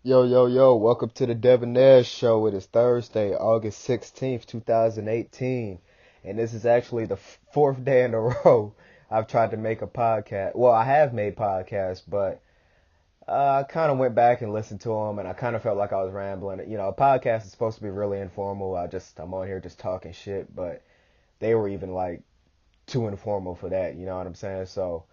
Yo, yo, yo, welcome to the Debonair show. It is Thursday, August 16th, 2018. And this is actually the fourth day in a row I've tried to make a podcast. Well, I have made podcasts, but I kind of went back and listened to them and I kind of felt like I was rambling. You know, a podcast is supposed to be really informal. I'm on here just talking shit, but they were even like too informal for that. You know what I'm saying? So,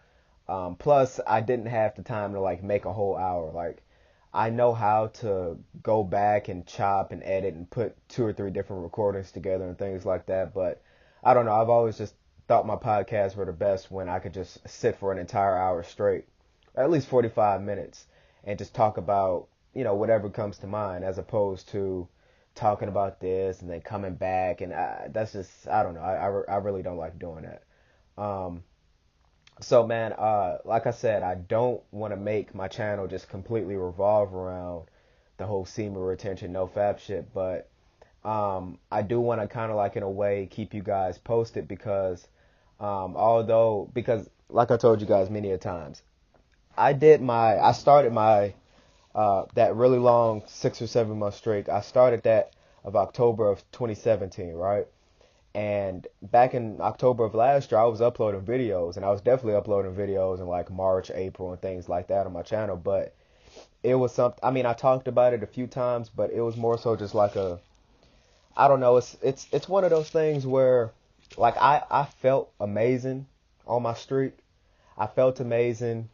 plus, I didn't have the time to like make a whole hour. Like, I know how to go back and chop and edit and put two or three different recordings together and things like that. But I don't know. I've always just thought my podcasts were the best when I could just sit for an entire hour straight, or at least 45 minutes, and just talk about, whatever comes to mind as opposed to talking about this and then coming back. And that's just, I don't know. I really don't like doing that. Um, so man, like I said, I don't want to make my channel just completely revolve around the whole SEMA retention NOFAP shit, but I do want to kind of like in a way keep you guys posted because because like I told you guys many a times, I started my that really long 6 or 7 month streak. I started that of October of 2017, right? And back in October of last year, I was uploading videos, and I was definitely uploading videos in like March, April, and things like that on my channel. But it was something. I mean, I talked about it a few times, but it was more so just like I don't know. It's one of those things where, like, I felt amazing on my streak. I felt amazing.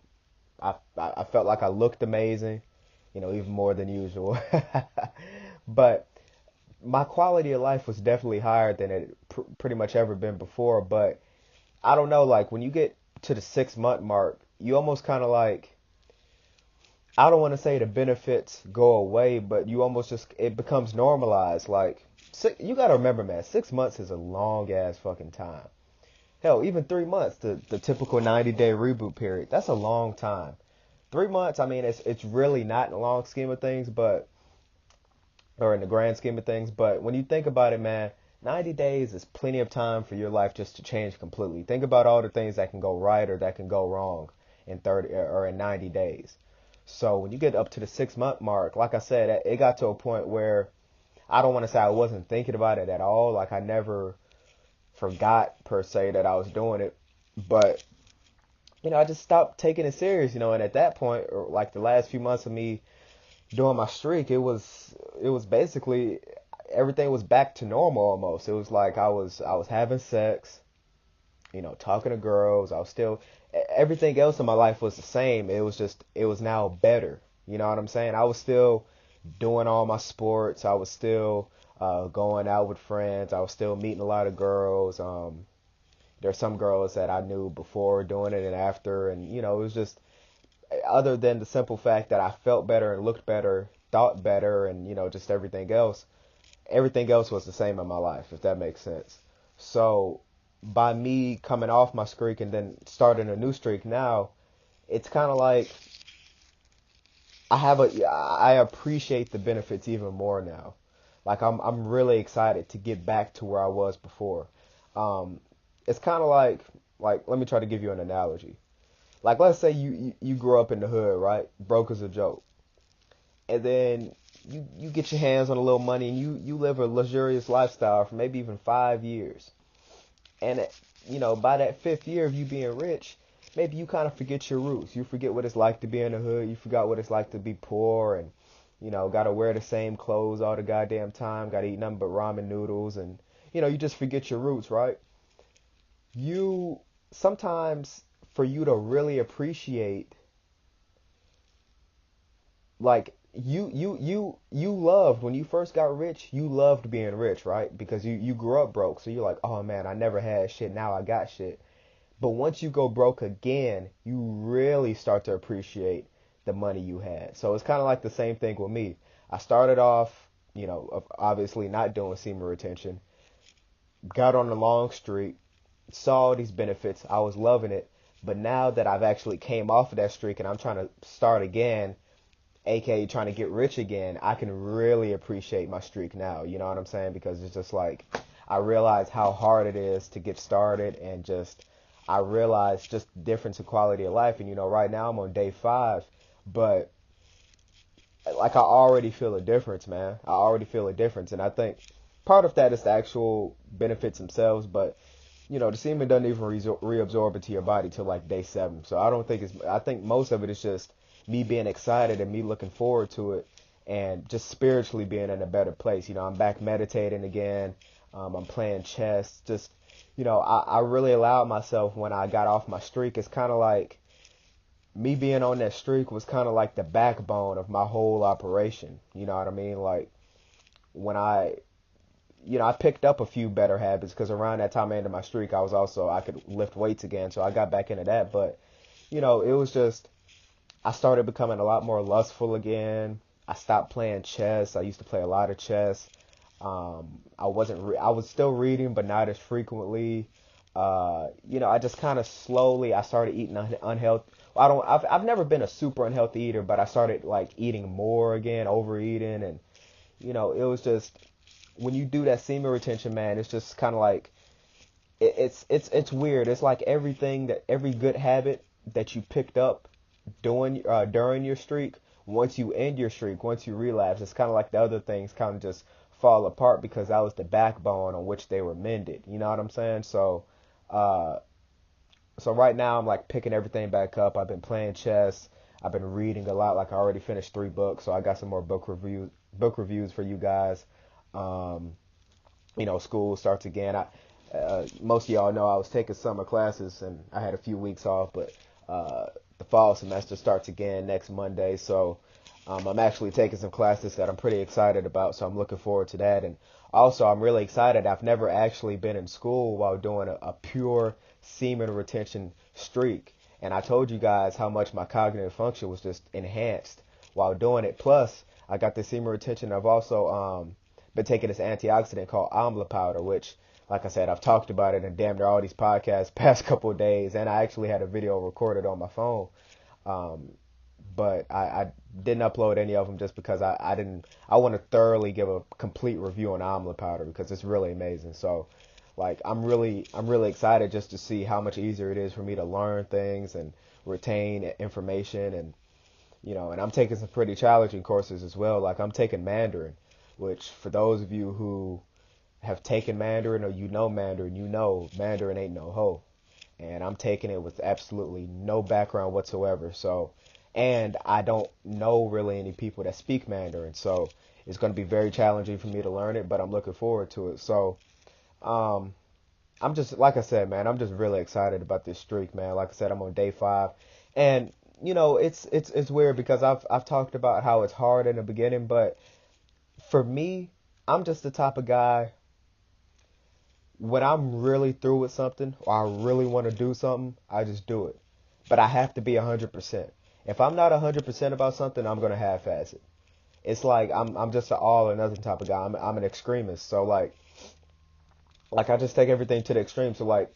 I felt like I looked amazing, even more than usual. But my quality of life was definitely higher than it pretty much ever been before. But I don't know, like when you get to the 6 month mark, you almost kind of like, I don't want to say the benefits go away, but you almost just, it becomes normalized. Like, you got to remember, man, 6 months is a long ass fucking time. Hell, even 3 months, the typical 90-day reboot period, that's a long time. 3 months, I mean, it's really not in the long scheme of things, but or in the grand scheme of things. But when you think about it, man, 90 days is plenty of time for your life just to change completely. Think about all the things that can go right or that can go wrong in 30 or in 90 days. So when you get up to the 6 month mark, like I said, it got to a point where I don't want to say I wasn't thinking about it at all. Like I never forgot per se that I was doing it, but I just stopped taking it serious, and at that point, or like the last few months of me during my streak, it was basically everything was back to normal almost. It was like I was having sex, talking to girls. I was still everything else in my life was the same. It was now better. You know what I'm saying? I was still doing all my sports. I was still going out with friends. I was still meeting a lot of girls. There's some girls that I knew before doing it and after, and it was just other than the simple fact that I felt better and looked better, thought better, and just everything else was the same in my life, if that makes sense. So by me coming off my streak and then starting a new streak now, it's kind of like I appreciate the benefits even more now. Like I'm really excited to get back to where I was before. Um, it's kind of like let me try to give you an analogy. Like let's say you grew up in the hood, right? Broke as a joke. And then you get your hands on a little money and you live a luxurious lifestyle for maybe even 5 years. And by that fifth year of you being rich, maybe you kind of forget your roots. You forget what it's like to be in the hood. You forgot what it's like to be poor and gotta wear the same clothes all the goddamn time. Gotta eat nothing but ramen noodles and you just forget your roots, right? You sometimes for you to really appreciate like you loved when you first got rich, you loved being rich, right? Because you grew up broke, so you're like, oh man, I never had shit, now I got shit. But once you go broke again, you really start to appreciate the money you had. So it's kind of like the same thing with me. I started off, obviously not doing SEMA retention, got on a long streak, saw all these benefits, I was loving it. But now that I've actually came off of that streak and I'm trying to start again, aka trying to get rich again, I can really appreciate my streak now. You know what I'm saying? Because it's just like I realize how hard it is to get started, and just I realize just the difference in quality of life. And right now I'm on day 5, but I already feel a difference, man. I already feel a difference, and I think part of that is the actual benefits themselves, but the semen doesn't even reabsorb into your body till like day 7. So I don't think I think most of it is just me being excited and me looking forward to it and just spiritually being in a better place. I'm back meditating again. I'm playing chess. Just, I really allowed myself when I got off my streak. It's kind of like me being on that streak was kind of like the backbone of my whole operation. You know what I mean? Like when I picked up a few better habits because around that time I ended my streak, I could lift weights again. So I got back into that. But, it was just, I started becoming a lot more lustful again. I stopped playing chess. I used to play a lot of chess. I was still reading, but not as frequently. I just kind of slowly, I started eating unhealthy. I've never been a super unhealthy eater, but I started like eating more again, overeating. And, it was just, when you do that semen retention, man, it's just kind of like, it's weird. It's like every good habit that you picked up during your streak, once you end your streak, once you relapse, it's kind of like the other things kind of just fall apart because that was the backbone on which they were mended. You know what I'm saying? Uh, so right now I'm like picking everything back up. I've been playing chess. I've been reading a lot. Like I already finished 3 books, so I got some more book reviews for you guys. Um, School starts again. Most of y'all know I was taking summer classes and I had a few weeks off, but the fall semester starts again next Monday. So I'm actually taking some classes that I'm pretty excited about. So I'm looking forward to that. And also, I'm really excited. I've never actually been in school while doing a pure semen retention streak. And I told you guys how much my cognitive function was just enhanced while doing it. Plus, I got the semen retention. I've also been taking this antioxidant called amla powder, which, like I said, I've talked about it in damn near all these podcasts past couple of days, and I actually had a video recorded on my phone. But I didn't upload any of them just because I want to thoroughly give a complete review on amla powder because it's really amazing. So, like, I'm really excited just to see how much easier it is for me to learn things and retain information, and and I'm taking some pretty challenging courses as well. Like I'm taking Mandarin, which for those of you who have taken Mandarin or Mandarin ain't no hoe. And I'm taking it with absolutely no background whatsoever. So, and I don't know really any people that speak Mandarin. So it's going to be very challenging for me to learn it, but I'm looking forward to it. So, I'm just, like I said, man, I'm just really excited about this streak, man. Like I said, I'm on day 5, and it's weird because I've talked about how it's hard in the beginning, but for me, I'm just the type of guy, when I'm really through with something or I really want to do something, I just do it. But I have to be 100%. If I'm not 100% about something, I'm going to half-ass it. It's like I'm just an all or nothing type of guy. I'm an extremist. So like I just take everything to the extreme. So like,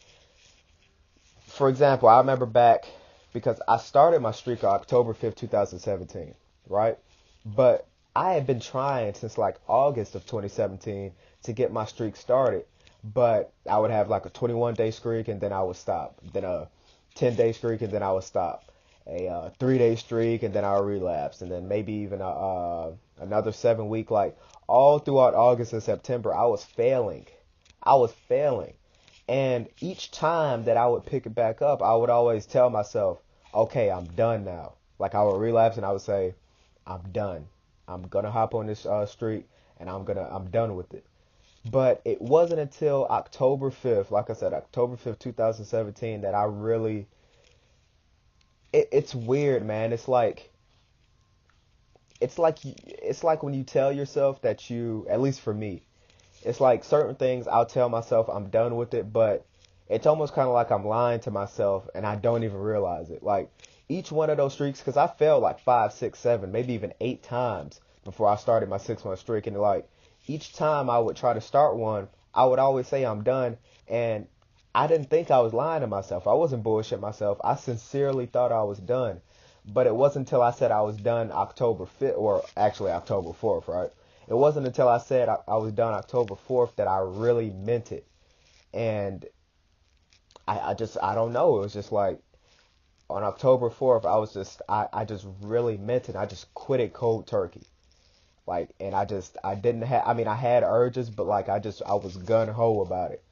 for example, I remember back, because I started my streak on October 5th, 2017, right? But I had been trying since like August of 2017 to get my streak started. But I would have like a 21-day streak and then I would stop. Then a 10-day streak and then I would stop. A 3-day streak and then I would relapse. And then maybe even another 7-week. Like all throughout August and September, I was failing. And each time that I would pick it back up, I would always tell myself, okay, I'm done now. Like I would relapse and I would say, I'm done. I'm going to hop on this streak and I'm done with it. But it wasn't until October 5th, like I said, October 5th, 2017, that I really, it's weird, man. It's like when you tell yourself that at least for me, it's like certain things I'll tell myself I'm done with it, but it's almost kind of like I'm lying to myself and I don't even realize it. Like each one of those streaks, because I failed like 5, 6, 7, maybe even 8 times before I started my 6-month streak, and like each time I would try to start one, I would always say I'm done, and I didn't think I was lying to myself. I wasn't bullshitting myself. I sincerely thought I was done. But it wasn't until I said I was done October 5th, or actually October 4th, right? It wasn't until I said I was done October 4th that I really meant it. And I don't know. It was just like, on October 4th, I just really meant it. I just quit it cold turkey. Like, and I didn't have, I mean, I had urges, but like, I was gun ho about it.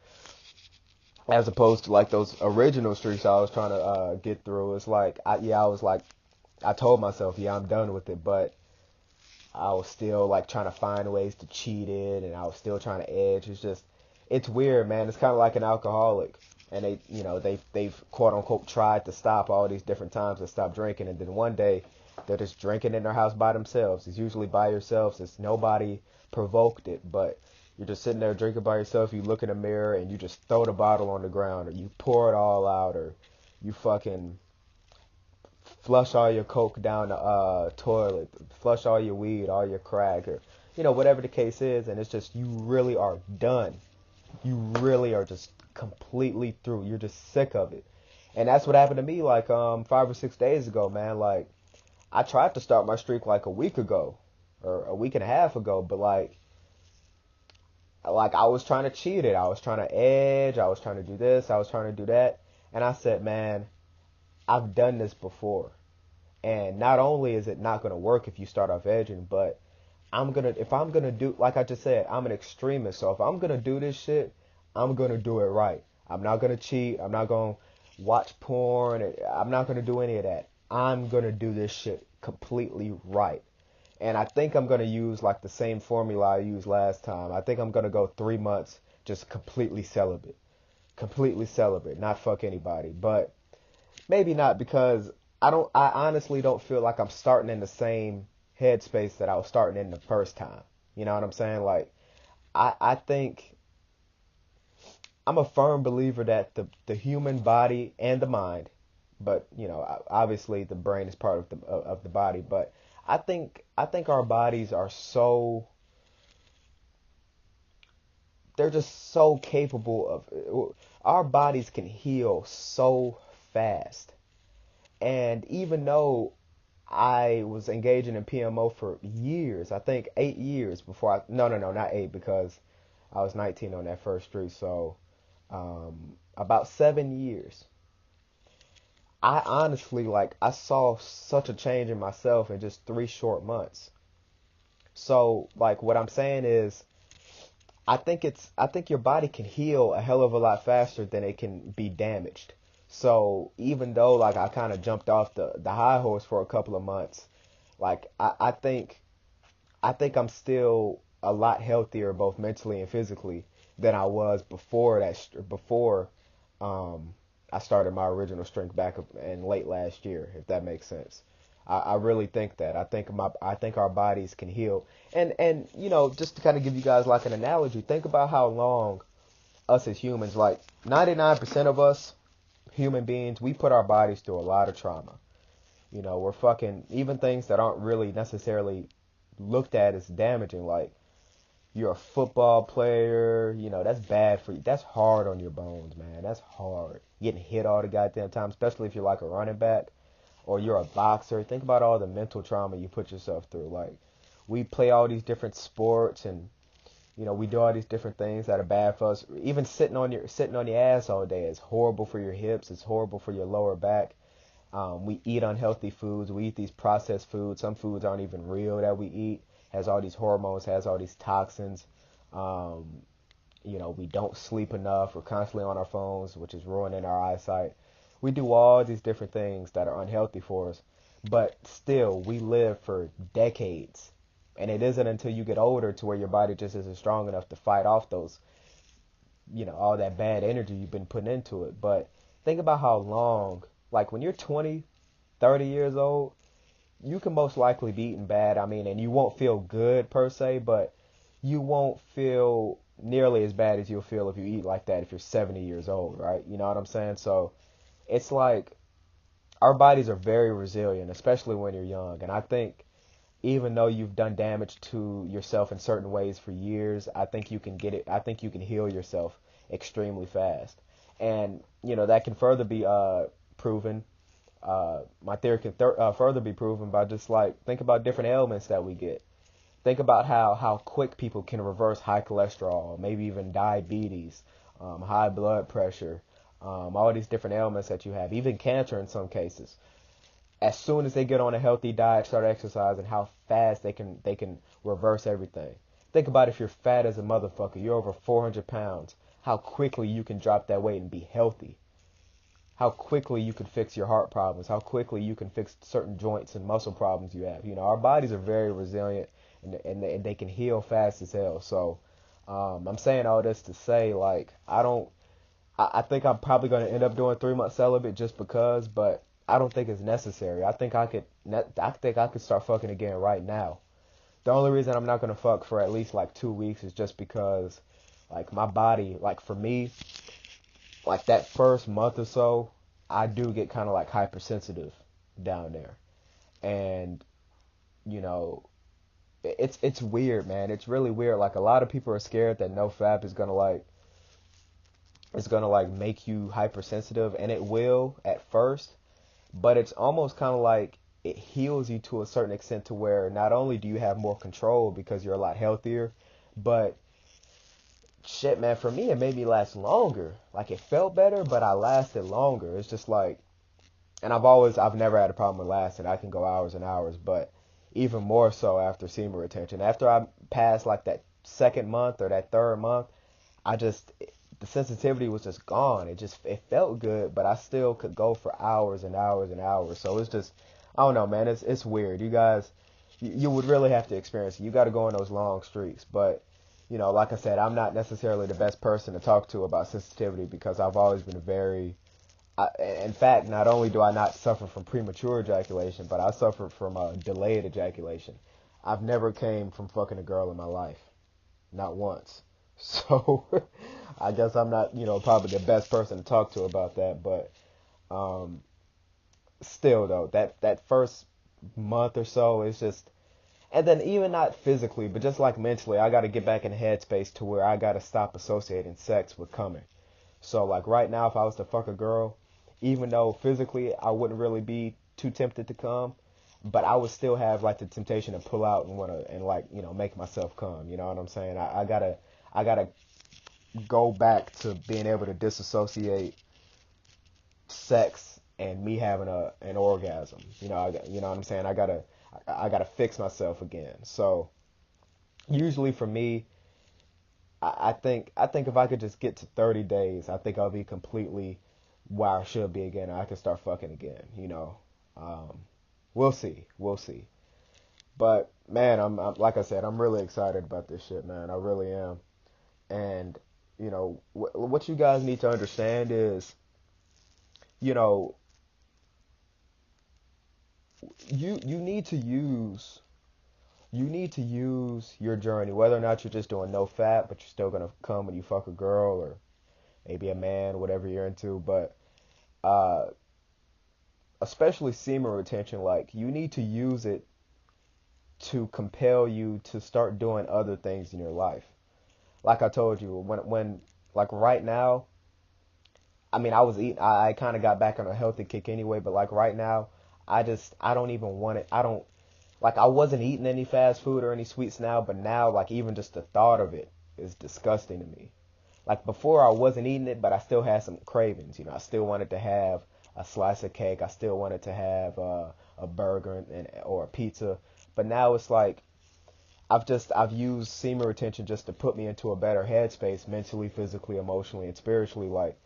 As opposed to like those original streaks I was trying to get through. It's like, I was like, I told myself, yeah, I'm done with it, but I was still like trying to find ways to cheat it, and I was still trying to edge. It's weird, man. It's kind of like an alcoholic, and they've quote unquote tried to stop all these different times to stop drinking, and then one day they're just drinking in their house by themselves. It's usually by yourselves. It's nobody provoked it, but you're just sitting there drinking by yourself. You look in the mirror and you just throw the bottle on the ground, or you pour it all out, or you fucking flush all your coke down the toilet, flush all your weed, all your crack, or whatever the case is, and it's just you really are done. You really are just completely through. You're just sick of it. And that's what happened to me like 5 or 6 days ago, man. Like I tried to start my streak like a week ago or a week and a half ago, but like I was trying to cheat it. I was trying to edge, I was trying to do this, I was trying to do that. And I said, man, I've done this before. And not only is it not going to work if you start off edging, but if I'm going to do, like I just said, I'm an extremist. So if I'm going to do this shit, I'm going to do it right. I'm not going to cheat. I'm not going to watch porn. I'm not going to do any of that. I'm going to do this shit completely right. And I think I'm going to use like the same formula I used last time. I think I'm going to go 3 months just completely celibate. Completely celibate. Not fuck anybody. But maybe not, because I honestly don't feel like I'm starting in the same headspace that I was starting in the first time. You know what I'm saying? Like, I think I'm a firm believer that the human body and the mind, but obviously the brain is part of the body, but I think our bodies are they're just so capable our bodies can heal so fast. And even though I was engaging in PMO for years, I think 8 years before no, not 8, because I was 19 on that first street. So, about 7 years. I honestly, like, I saw such a change in myself in just 3 short months. So, like, what I'm saying is, I think your body can heal a hell of a lot faster than it can be damaged. So even though like I kind of jumped off the high horse for a couple of months, like I think I'm still a lot healthier both mentally and physically than I was before I started my original strength back up in late last year, if that makes sense. I really think that. I think our bodies can heal. And just to kind of give you guys like an analogy, think about how long us as humans, like 99% of us human beings, we put our bodies through a lot of trauma. We're fucking, even things that aren't really necessarily looked at as damaging, like you're a football player, that's bad for you. That's hard on your bones, man. That's hard. Getting hit all the goddamn time, especially if you're like a running back or you're a boxer. Think about all the mental trauma you put yourself through. Like, we play all these different sports, and we do all these different things that are bad for us. Even sitting on your ass all day is horrible for your hips. It's horrible for your lower back. We eat unhealthy foods. We eat these processed foods. Some foods aren't even real that we eat. Has all these hormones. Has all these toxins. We don't sleep enough. We're constantly on our phones, which is ruining our eyesight. We do all these different things that are unhealthy for us, but still we live for decades. And it isn't until you get older to where your body just isn't strong enough to fight off those, all that bad energy you've been putting into it. But think about how long, like when you're 20, 30 years old, you can most likely be eating bad. I mean, and you won't feel good per se, but you won't feel nearly as bad as you'll feel if you eat like that if you're 70 years old, right? You know what I'm saying? So it's like our bodies are very resilient, especially when you're young. And I think even though you've done damage to yourself in certain ways for years, I think you can get it. I think you can heal yourself extremely fast. And, that can further be proven. My theory can further be proven by just like, think about different ailments that we get. Think about how quick people can reverse high cholesterol, maybe even diabetes, high blood pressure, all these different ailments that you have, even cancer in some cases. As soon as they get on a healthy diet, start exercising, how fast they can reverse everything. Think about if you're fat as a motherfucker, you're over 400 pounds, how quickly you can drop that weight and be healthy. How quickly you can fix your heart problems, how quickly you can fix certain joints and muscle problems you have. Our bodies are very resilient, and they can heal fast as hell. So I'm saying all this to say, like, I think I'm probably going to end up doing 3 month celibate just because, but I don't think it's necessary. I think I could start fucking again right now. The only reason I'm not going to fuck for at least like 2 weeks is just because, like, my body, like, for me, like, that first month or so, I do get kind of like hypersensitive down there. And, you know, it's weird, man. It's really weird. Like, a lot of people are scared that NoFap is going to like, it's going to like make you hypersensitive, and it will at first, but it's almost kind of like it heals you to a certain extent to where not only do you have more control because you're a lot healthier, but shit, man, for me, it made me last longer. Like, it felt better, but I lasted longer. It's just like, and I've never had a problem with lasting. I can go hours and hours, but even more so after semen retention. After I passed like that second month or that third month, the sensitivity was just gone. It felt good, but I still could go for hours and hours and hours. So it's just, I don't know, man. It's weird. You guys, you would really have to experience it. You got to go on those long streaks, but like I said, I'm not necessarily the best person to talk to about sensitivity because I've always been in fact, not only do I not suffer from premature ejaculation, but I suffer from delayed ejaculation. I've never came from fucking a girl in my life. Not once. So, I guess I'm not, probably the best person to talk to about that, but, still though, that first month or so is just, and then even not physically, but just like mentally, I got to get back in the headspace to where I got to stop associating sex with coming. So, like, right now, if I was to fuck a girl, even though physically I wouldn't really be too tempted to come, but I would still have like the temptation to pull out and make myself come. You know what I'm saying? I gotta go back to being able to disassociate sex and me having an orgasm. You know what I'm saying? I gotta fix myself again. So usually for me, I think if I could just get to 30 days, I think I'll be completely where I should be again. I can start fucking again. We'll see. But man, I'm like I said, I'm really excited about this shit, man. I really am. And what you guys need to understand is, you need to use your journey, whether or not you're just doing no fat, but you're still gonna come when you fuck a girl or maybe a man, whatever you're into. But especially semen retention, like, you need to use it to compel you to start doing other things in your life. Like I told you, when like right now, I mean, I kind of got back on a healthy kick anyway, but like right now, I don't even want it. I wasn't eating any fast food or any sweets now, but now, like, even just the thought of it is disgusting to me. Like, before I wasn't eating it, but I still had some cravings. I still wanted to have a slice of cake. I still wanted to have a burger or a pizza. But now it's like I've used semen retention just to put me into a better headspace mentally, physically, emotionally, and spiritually. Like,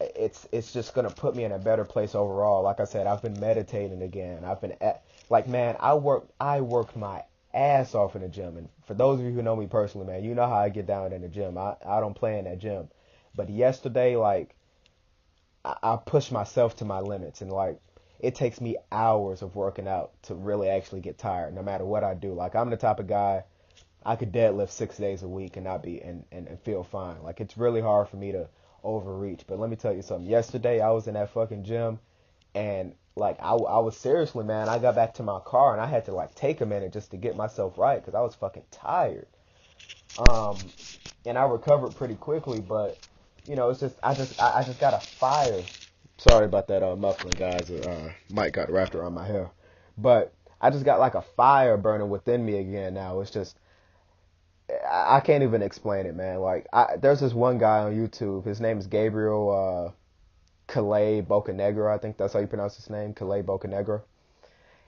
it's just gonna put me in a better place overall. Like I said, I've been meditating again. Man, I worked my ass off in the gym. And for those of you who know me personally, man, you know how I get down in the gym. I don't play in that gym. But yesterday, like, I pushed myself to my limits, and like, it takes me hours of working out to really actually get tired, no matter what I do. Like, I'm the type of guy, I could deadlift 6 days a week and not be and feel fine. Like, it's really hard for me to overreach. But let me tell you something. Yesterday, I was in that fucking gym, and like, I was seriously, man, I got back to my car and I had to like take a minute just to get myself right because I was fucking tired. And I recovered pretty quickly, but it's just I just got a fire. Sorry about that muffling, guys. Mic got wrapped around my hair, but I just got like a fire burning within me again. Now it's just I can't even explain it, man. Like, there's this one guy on YouTube. His name is Gabriel. Calais Bocanegra, I think that's how you pronounce his name, Calais Bocanegra.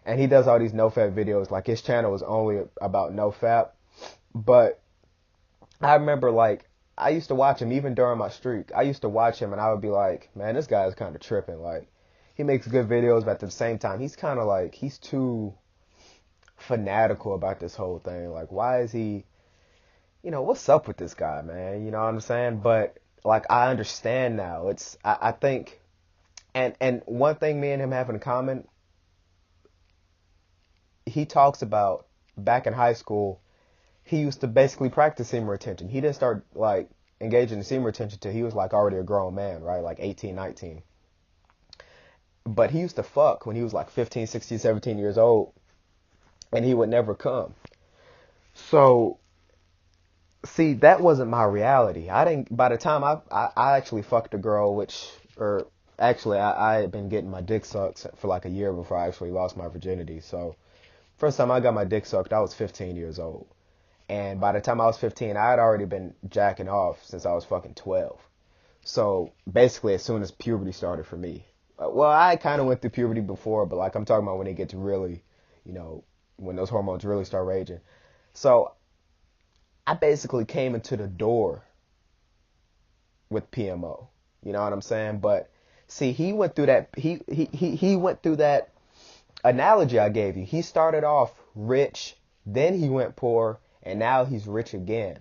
And he does all these NoFap videos. Like, his channel is only about NoFap. But I remember, like, I used to watch him even during my streak. I used to watch him and I would be like, man, this guy is kind of tripping. Like, he makes good videos, but at the same time, he's kind of like, he's too fanatical about this whole thing. Like, why is he, what's up with this guy, man? You know what I'm saying? But, like, I understand now. I think, and one thing me and him have in common, he talks about back in high school, he used to basically practice semen retention. He didn't start like engaging in semen retention till he was like already a grown man, right? Like 18, 19. But he used to fuck when he was like 15, 16, 17 years old, and he would never come. So, see, that wasn't my reality. By the time I actually fucked a girl, I had been getting my dick sucked for like a year before I actually lost my virginity. So, first time I got my dick sucked, I was 15 years old. And by the time I was 15, I had already been jacking off since I was fucking 12. So basically, as soon as puberty started for me. Well, I kind of went through puberty before, but like I'm talking about when it gets really, when those hormones really start raging. So I basically came into the door with PMO. You know what I'm saying? But see, he went through that. He went through that analogy I gave you. He started off rich, then he went poor, and now he's rich again.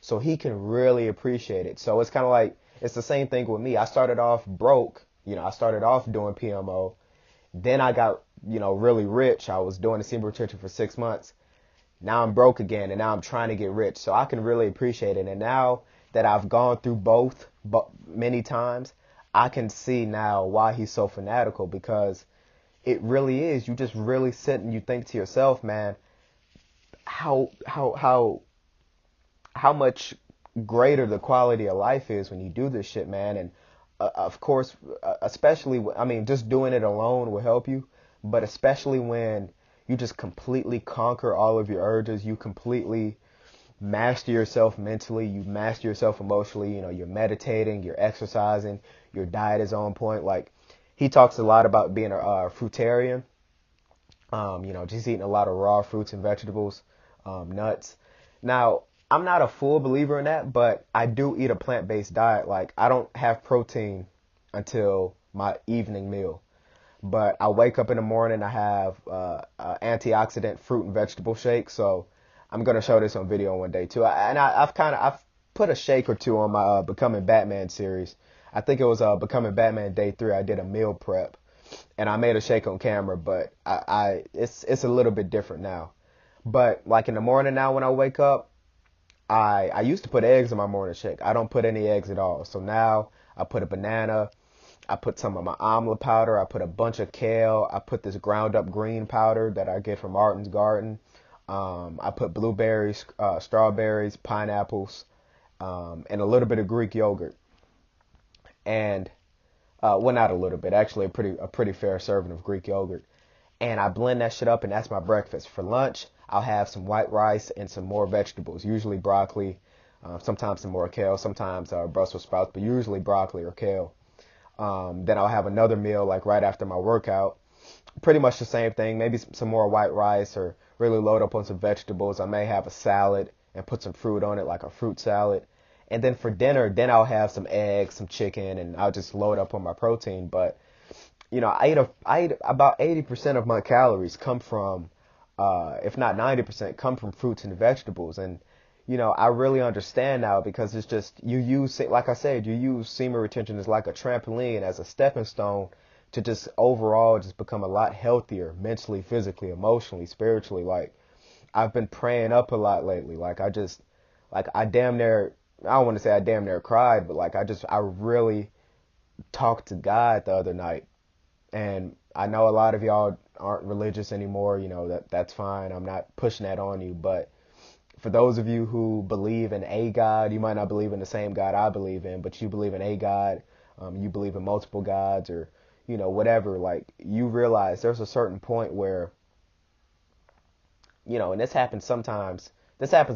So he can really appreciate it. So it's kind of like, it's the same thing with me. I started off broke. I started off doing PMO. Then I got, really rich. I was doing the semen retention for 6 months. Now I'm broke again, and now I'm trying to get rich. So I can really appreciate it. And now that I've gone through both many times, I can see now why he's so fanatical, because it really is. You just really sit and you think to yourself, man, how much greater the quality of life is when you do this shit, man. And of course, especially, just doing it alone will help you, but especially when you just completely conquer all of your urges, you completely master yourself mentally, you master yourself emotionally, you're meditating, you're exercising, your diet is on point. Like, he talks a lot about being a fruitarian, just eating a lot of raw fruits and vegetables, nuts. Now, I'm not a full believer in that, but I do eat a plant-based diet. Like, I don't have protein until my evening meal. But I wake up in the morning, I have antioxidant fruit and vegetable shake. So I'm going to show this on video one day too. I've put a shake or two on my Becoming Batman series. I think it was Becoming Batman Day 3. I did a meal prep and I made a shake on camera, but it's a little bit different now. But like in the morning now when I wake up, I used to put eggs in my morning shake. I don't put any eggs at all. So now I put a banana, I put some of my amla powder, I put a bunch of kale, I put this ground up green powder that I get from Martin's Garden. I put blueberries, strawberries, pineapples, and a little bit of Greek yogurt. And well, not a little bit, actually a pretty fair serving of Greek yogurt. And I blend that shit up, and that's my breakfast. For lunch, I'll have some white rice and some more vegetables, usually broccoli, sometimes some more kale, sometimes Brussels sprouts, but usually broccoli or kale. Then I'll have another meal like right after my workout. Pretty much the same thing, maybe some more white rice, or really load up on some vegetables. I may have a salad and put some fruit on it, like a fruit salad. And then for dinner, then I'll have some eggs, some chicken, and I'll just load up on my protein. But I eat about 80% of my calories come from, if not 90%, come from fruits and vegetables. And, I really understand now, because it's just, like I said, you use semen retention as like a trampoline, as a stepping stone to just overall just become a lot healthier mentally, physically, emotionally, spiritually. Like, I've been praying up a lot lately. Like, I don't want to say I damn near cried, but like, I really talked to God the other night. And I know a lot of y'all aren't religious anymore, that's fine. I'm not pushing that on you. But for those of you who believe in a God, you might not believe in the same God I believe in, but you believe in a God, you believe in multiple gods, or, whatever, like, you realize there's a certain point where, and this happens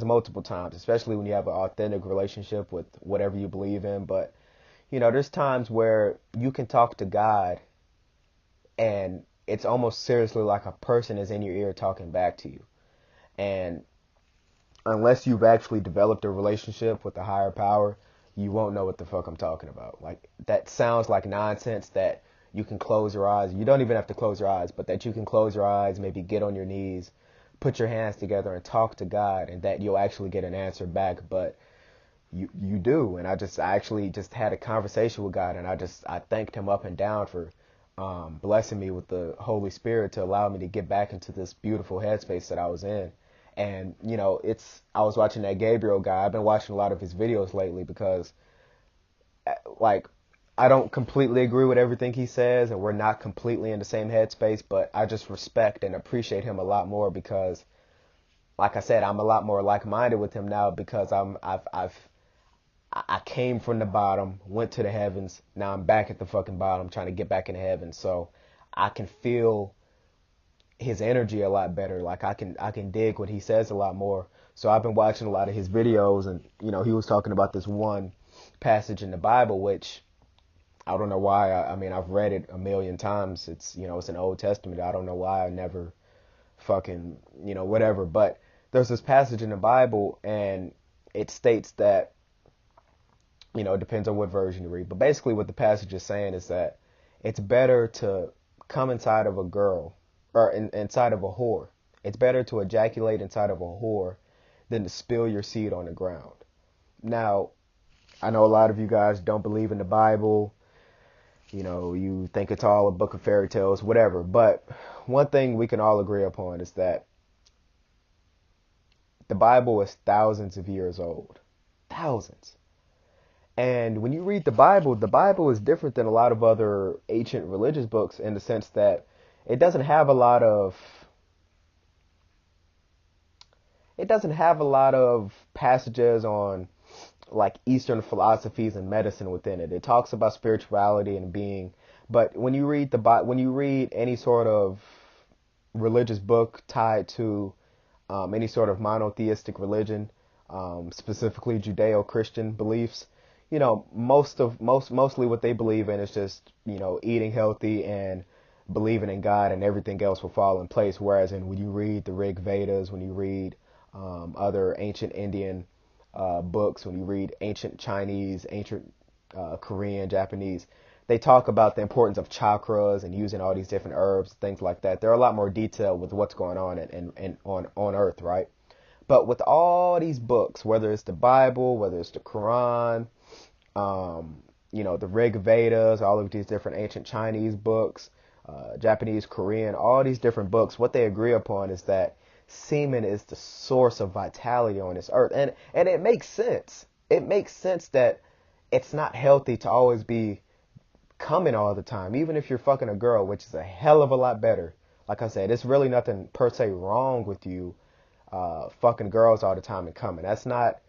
multiple times, especially when you have an authentic relationship with whatever you believe in. But, There's times where you can talk to God and it's almost seriously like a person is in your ear talking back to you. And unless you've actually developed a relationship with a higher power, you won't know what the fuck I'm talking about. Like, that sounds like nonsense that you can close your eyes. You don't even have to close your eyes, but that you can close your eyes, maybe get on your knees, put your hands together and talk to God, and that you'll actually get an answer back. But you do. And I actually just had a conversation with God, and I thanked him up and down for blessing me with the Holy Spirit to allow me to get back into this beautiful headspace that I was in. And, I was watching that Gabriel guy. I've been watching a lot of his videos lately because, like, I don't completely agree with everything he says, and we're not completely in the same headspace, but I just respect and appreciate him a lot more because, like I said, I'm a lot more like-minded with him now because I came from the bottom, went to the heavens. Now I'm back at the fucking bottom trying to get back into heaven. So I can feel his energy a lot better. Like I can dig what he says a lot more. So I've been watching a lot of his videos, and he was talking about this one passage in the Bible, which I don't know why. I mean, I've read it a million times. It's it's an Old Testament. I don't know why I never fucking whatever. But there's this passage in the Bible, and it states that it depends on what version you read. But basically what the passage is saying is that it's better to come inside of a girl or inside of a whore. It's better to ejaculate inside of a whore than to spill your seed on the ground. Now, I know a lot of you guys don't believe in the Bible. You think it's all a book of fairy tales, whatever. But one thing we can all agree upon is that the Bible is thousands of years old. Thousands. And when you read the Bible is different than a lot of other ancient religious books in the sense that it doesn't have a lot of passages on like Eastern philosophies and medicine within it. It talks about spirituality and being, but when you read when you read any sort of religious book tied to any sort of monotheistic religion, specifically Judeo-Christian beliefs, mostly what they believe in is just, eating healthy and believing in God, and everything else will fall in place. Whereas when you read the Rig Vedas, when you read other ancient Indian books, when you read ancient Chinese, ancient Korean, Japanese, they talk about the importance of chakras and using all these different herbs, things like that. They're a lot more detailed with what's going on and on Earth, right? But with all these books, whether it's the Bible, whether it's the Quran, the Rig Vedas, all of these different ancient Chinese books, Japanese, Korean, all these different books, what they agree upon is that semen is the source of vitality on this earth. And it makes sense. It makes sense that it's not healthy to always be coming all the time, even if you're fucking a girl, which is a hell of a lot better. Like I said, it's really nothing per se wrong with you fucking girls all the time and coming. That's not,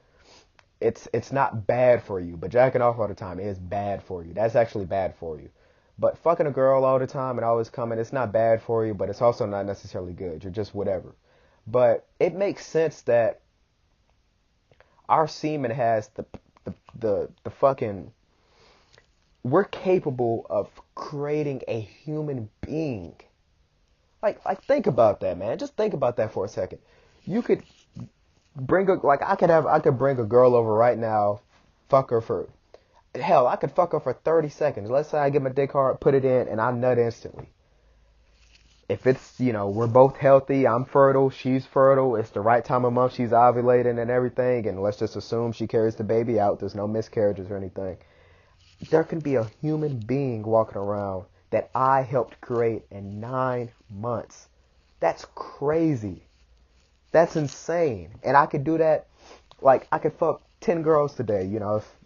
it's not bad for you, but jacking off all the time is bad for you. That's actually bad for you. But fucking a girl all the time and always coming, it's not bad for you, but it's also not necessarily good. You're just whatever. But it makes sense that our semen has the fucking, we're capable of creating a human being. Like think about that, man. Just think about that for a second. You could I could bring a girl over right now, fuck her for, hell, I could fuck her for 30 seconds. Let's say I get my dick hard, put it in, and I nut instantly. If it's, we're both healthy, I'm fertile, she's fertile, it's the right time of month, she's ovulating and everything, and let's just assume she carries the baby out, there's no miscarriages or anything. There can be a human being walking around that I helped create in 9 months. That's crazy. That's insane. And I could do that, like, I could fuck 10 girls today,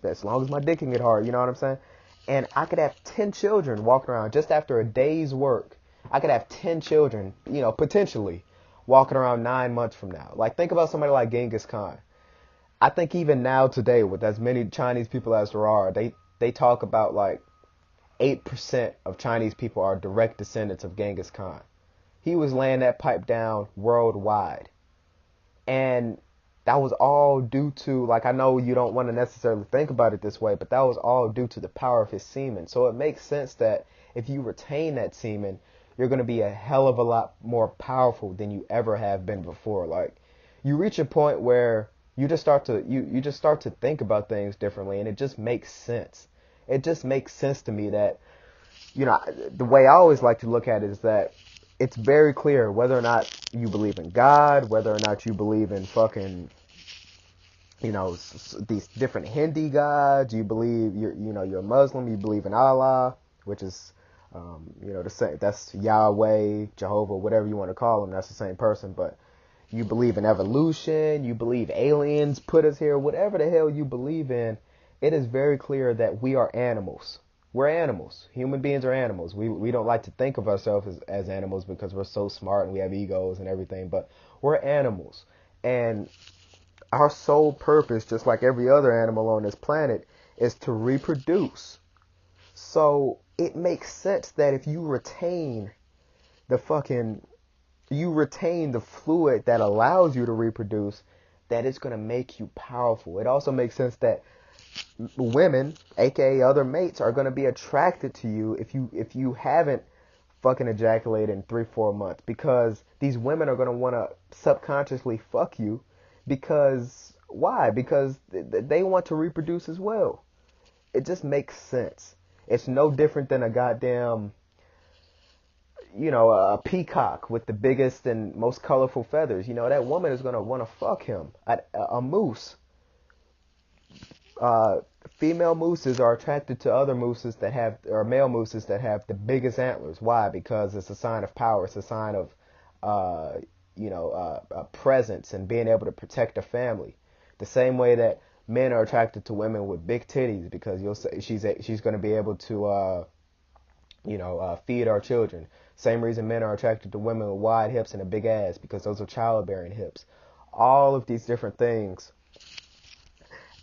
as long as my dick can get hard, you know what I'm saying? And I could have 10 children walking around just after a day's work. I could have 10 children, potentially walking around 9 months from now. Like, think about somebody like Genghis Khan. I think even now today, with as many Chinese people as there are, they talk about like 8% of Chinese people are direct descendants of Genghis Khan. He was laying that pipe down worldwide. And That was all due to, like, I know you don't want to necessarily think about it this way, but that was all due to the power of his semen. So it makes sense that if you retain that semen, you're going to be a hell of a lot more powerful than you ever have been before. Like, you reach a point where you just start to think about things differently, and it just makes sense. It just makes sense to me that, the way I always like to look at it is that it's very clear whether or not you believe in God, whether or not you believe in fucking, these different Hindi gods. You believe you're a Muslim. You believe in Allah, which is, the same. That's Yahweh, Jehovah, whatever you want to call them. That's the same person. But you believe in evolution. You believe aliens put us here. Whatever the hell you believe in, it is very clear that we are animals. We're animals. Human beings are animals. We don't like to think of ourselves as animals because we're so smart and we have egos and everything. But we're animals. And our sole purpose, just like every other animal on this planet, is to reproduce. So it makes sense that if you retain the fluid that allows you to reproduce, that it's going to make you powerful. It also makes sense that women, aka other mates, are going to be attracted to you if you haven't fucking ejaculated in 3-4 months, because these women are going to want to subconsciously fuck you. Because why? Because they want to reproduce as well. It just makes sense. It's no different than a goddamn, a peacock with the biggest and most colorful feathers. That woman is going to want to fuck him. A moose. Female mooses are attracted to other mooses or male mooses that have the biggest antlers. Why? Because it's a sign of power. It's a sign of, presence and being able to protect a family. The same way that men are attracted to women with big titties, because you'll say she's going to be able to, feed our children. Same reason men are attracted to women with wide hips and a big ass, because those are childbearing hips. All of these different things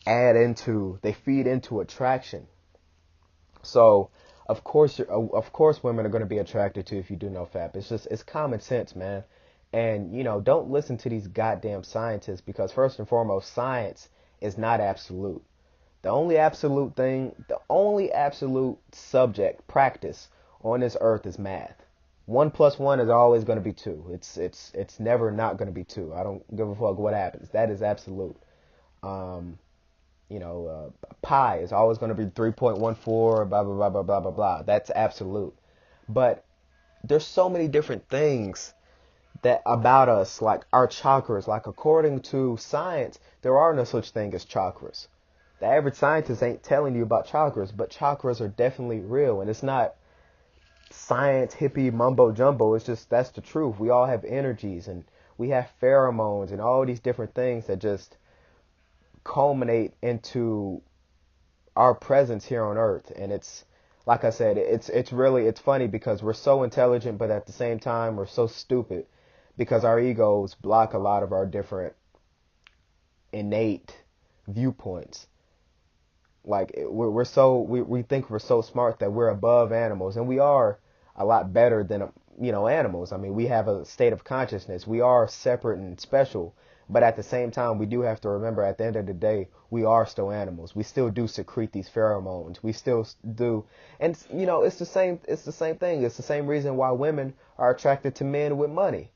they feed into attraction. So of course women are going to be attracted to if you do NOFAP. It's common sense, man. And don't listen to these goddamn scientists, because first and foremost, science is not absolute. The only absolute subject practice on this earth is math. 1 plus 1 is always going to be 2. It's never not going to be 2. I don't give a fuck what happens. That is absolute. Pi is always going to be 3.14, blah, blah, blah, blah, blah, blah, blah. That's absolute. But there's so many different things that about us, like our chakras. Like, according to science, there are no such thing as chakras. The average scientist ain't telling you about chakras, but chakras are definitely real. And it's not science, hippie, mumbo jumbo. It's just, that's the truth. We all have energies, and we have pheromones and all these different things that just culminate into our presence here on earth. And it's, like I said, it's funny because we're so intelligent, but at the same time we're so stupid, because our egos block a lot of our different innate viewpoints. Like, we think we're so smart that we're above animals, and we are a lot better than animals. I mean, we have a state of consciousness. We are separate and special. But at the same time, we do have to remember, at the end of the day, we are still animals. We still do secrete these pheromones. We still do. And, it's the same thing. It's the same reason why women are attracted to men with money.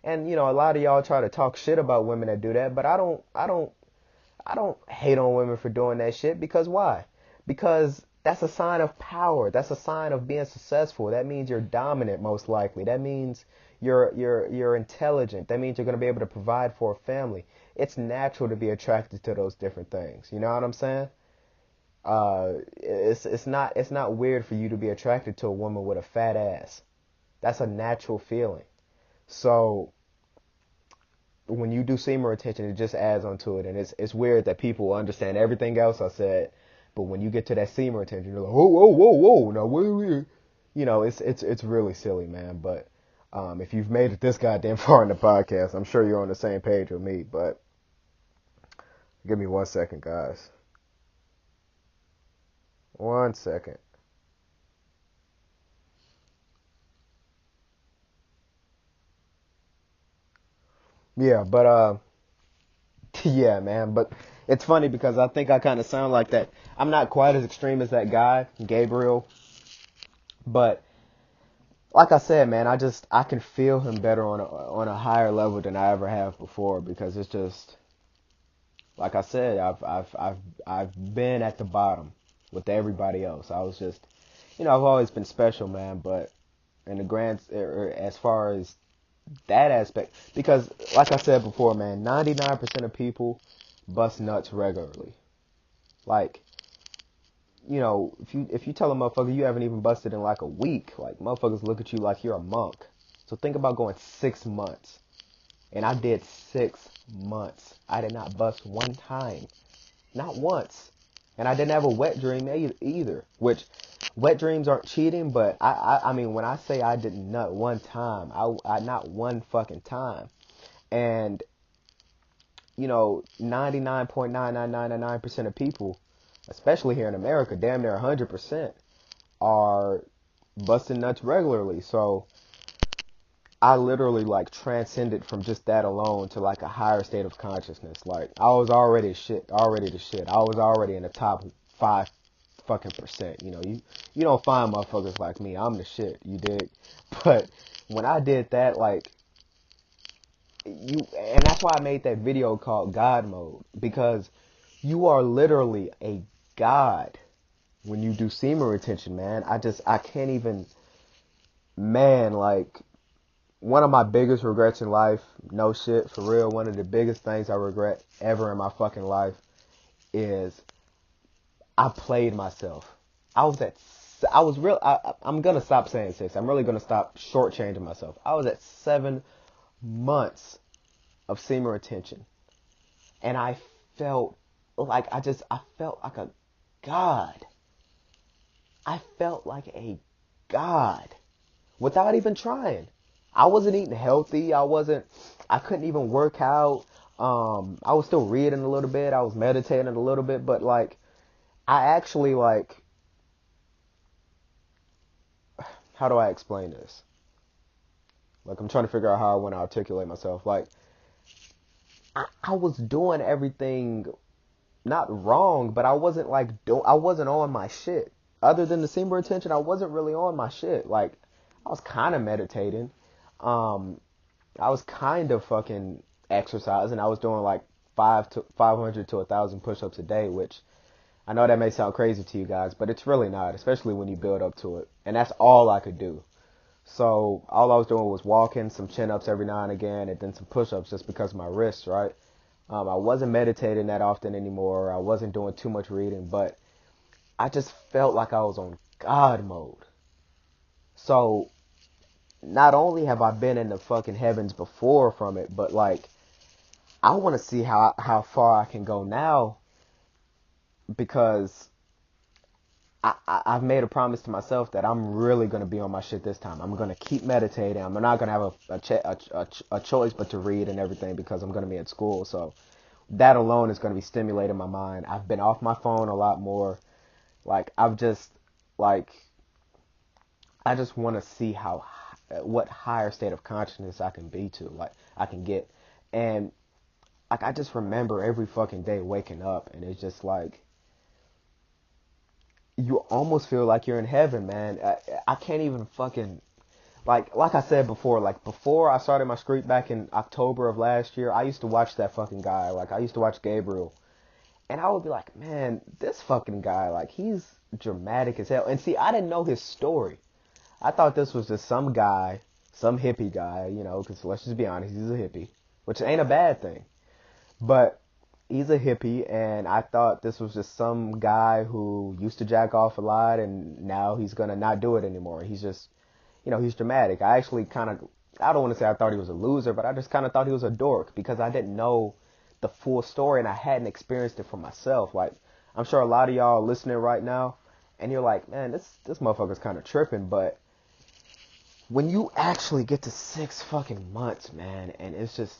And, a lot of y'all try to talk shit about women that do that, but I don't hate on women for doing that shit. Because why? Because that's a sign of power. That's a sign of being successful. That means you're dominant, most likely. That means you're intelligent. That means you're going to be able to provide for a family. It's natural to be attracted to those different things. You know what I'm saying? It's not weird for you to be attracted to a woman with a fat ass. That's a natural feeling. So when you do semen retention, it just adds onto it. And it's weird that people understand everything else I said, but when you get to that semen retention, you're like, whoa, whoa, whoa, whoa, now wait. It's really silly, man. But if you've made it this goddamn far in the podcast, I'm sure you're on the same page with me. But give me 1 second, guys. 1 second. Yeah, but Yeah, man. But it's funny because I think I kind of sound like that. I'm not quite as extreme as that guy, Gabriel. But like I said, man, I can feel him better on a higher level than I ever have before because it's just like I said, I've been at the bottom with everybody else. I was just, I've always been special, man. But in the as far as that aspect, because like I said before, man, 99% of people bust nuts regularly. Like, if you tell a motherfucker you haven't even busted in like a week, like motherfuckers look at you like you're a monk. So think about going 6 months. And I did 6 months. I did not bust one time. Not once. And I didn't have a wet dream either. Which, wet dreams aren't cheating, but I mean, when I say I didn't nut one time, I not one fucking time. And, 99.99999% of people, especially here in America, damn near 100%, are busting nuts regularly. So I literally like transcended from just that alone to like a higher state of consciousness. Like I was already the shit. I was already in the top 5 fucking percent. You don't find motherfuckers like me. I'm the shit. You dig? But when I did that, like and that's why I made that video called God Mode, because you are literally a god when you do semen retention, man. I can't even, man, like, one of my biggest regrets in life, no shit, for real, one of the biggest things I regret ever in my fucking life is I played myself. I'm gonna stop saying 6. I'm really gonna stop shortchanging myself. I was at 7 months of semen retention. And I felt like I felt like a god. I felt like a god without even trying. I wasn't eating healthy. I couldn't even work out. I was still reading a little bit. I was meditating a little bit, but like, I actually like, how do I explain this? Like, I'm trying to figure out how I want to articulate myself. Like, I was doing everything not wrong, but I wasn't like, I wasn't on my shit. Other than the semen retention, I wasn't really on my shit. Like, I was kind of meditating. I was kind of fucking exercising. I was doing like 500 to 1,000 push-ups a day, which I know that may sound crazy to you guys, but it's really not, especially when you build up to it. And that's all I could do. So all I was doing was walking, some chin-ups every now and again, and then some push-ups just because of my wrists, right? I wasn't meditating that often anymore. I wasn't doing too much reading, but I just felt like I was on God mode. So not only have I been in the fucking heavens before from it, but like, I want to see how far I can go now, because I've made a promise to myself that I'm really going to be on my shit this time. I'm going to keep meditating. I'm not going to have a choice but to read and everything, because I'm going to be at school. So that alone is going to be stimulating my mind. I've been off my phone a lot more. Like, I just want to see what higher state of consciousness I can be to, like, I can get. And like, I just remember every fucking day waking up, and it's just like, you almost feel like you're in heaven, man. I can't even fucking, like I said before, like, before I started my streak back in October of last year, I used to watch that fucking guy. Like, I used to watch Gabriel, and I would be like, man, this fucking guy, like, he's dramatic as hell. And see, I didn't know his story. I thought this was just some guy, some hippie guy, because let's just be honest, he's a hippie, which ain't a bad thing. But he's a hippie, and I thought this was just some guy who used to jack off a lot, and now he's going to not do it anymore. He's just, he's dramatic. I actually I don't want to say I thought he was a loser, but I just kind of thought he was a dork, because I didn't know the full story, and I hadn't experienced it for myself. Like, I'm sure a lot of y'all are listening right now, and you're like, man, this motherfucker's kind of tripping. But when you actually get to 6 fucking months, man, and it's just,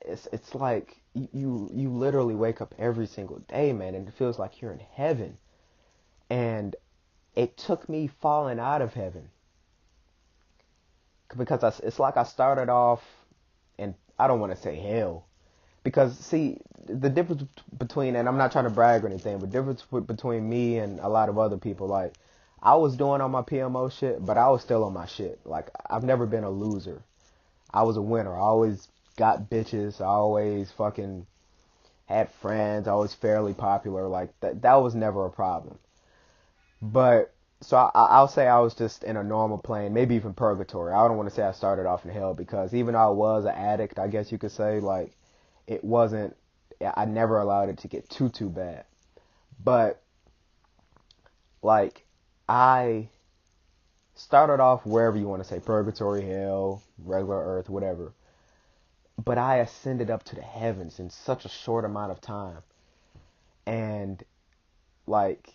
it's like you literally wake up every single day, man, and it feels like you're in heaven. And it took me falling out of heaven, because it's like I started off, and I don't want to say hell, Because see, the difference between, and I'm not trying to brag or anything, but difference between me and a lot of other people, like I was doing all my PMO shit, but I was still on my shit. Like I've never been a loser. I was a winner. I always got bitches. I always fucking had friends. I was fairly popular. Like that was never a problem. But so I'll say I was just in a normal plane, maybe even purgatory. I don't want to say I started off in hell because even though I was an addict, I guess you could say, like it wasn't. I never allowed it to get too bad. But like I started off wherever you want to say, purgatory, hell, regular earth, whatever. But I ascended up to the heavens in such a short amount of time. And like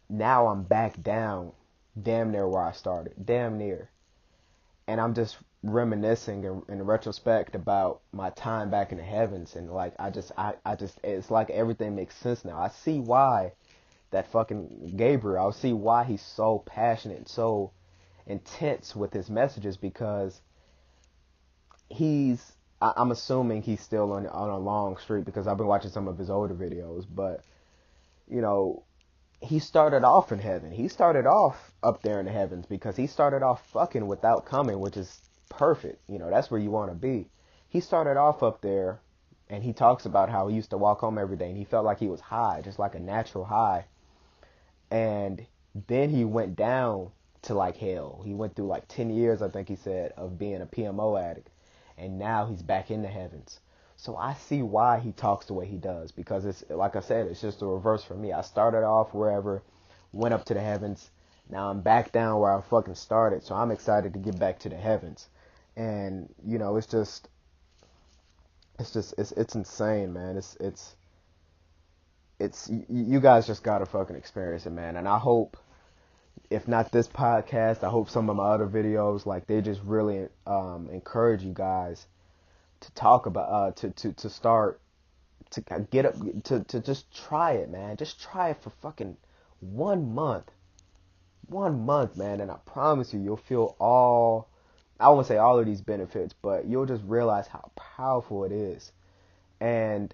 now I'm back down damn near where I started. Damn near. And I'm just reminiscing in retrospect about my time back in the heavens, and like I just it's like everything makes sense now. I see why that fucking Gabriel, I see why he's so passionate and so intense with his messages, because I'm assuming he's still on a long streak because I've been watching some of his older videos, but you know, he started off in heaven. He started off up there in the heavens because he started off fucking without coming, which is perfect. You know, that's where you want to be. He started off up there, and he talks about how he used to walk home every day and he felt like he was high, just like a natural high. And then he went down to like hell. He went through like 10 years, I think he said, of being a PMO addict. And now he's back in the heavens. So I see why he talks the way he does, because it's like I said, it's just the reverse for me. I started off wherever, went up to the heavens. Now I'm back down where I fucking started. So I'm excited to get back to the heavens. And you know, it's insane, man. It's you guys just gotta fucking experience it, man. And I hope, if not this podcast, I hope some of my other videos, like they just really encourage you guys to talk about to start to get up to just try it, man. Just try it for fucking 1 month. 1 month, man, and I promise you'll feel I won't say all of these benefits, but you'll just realize how powerful it is. And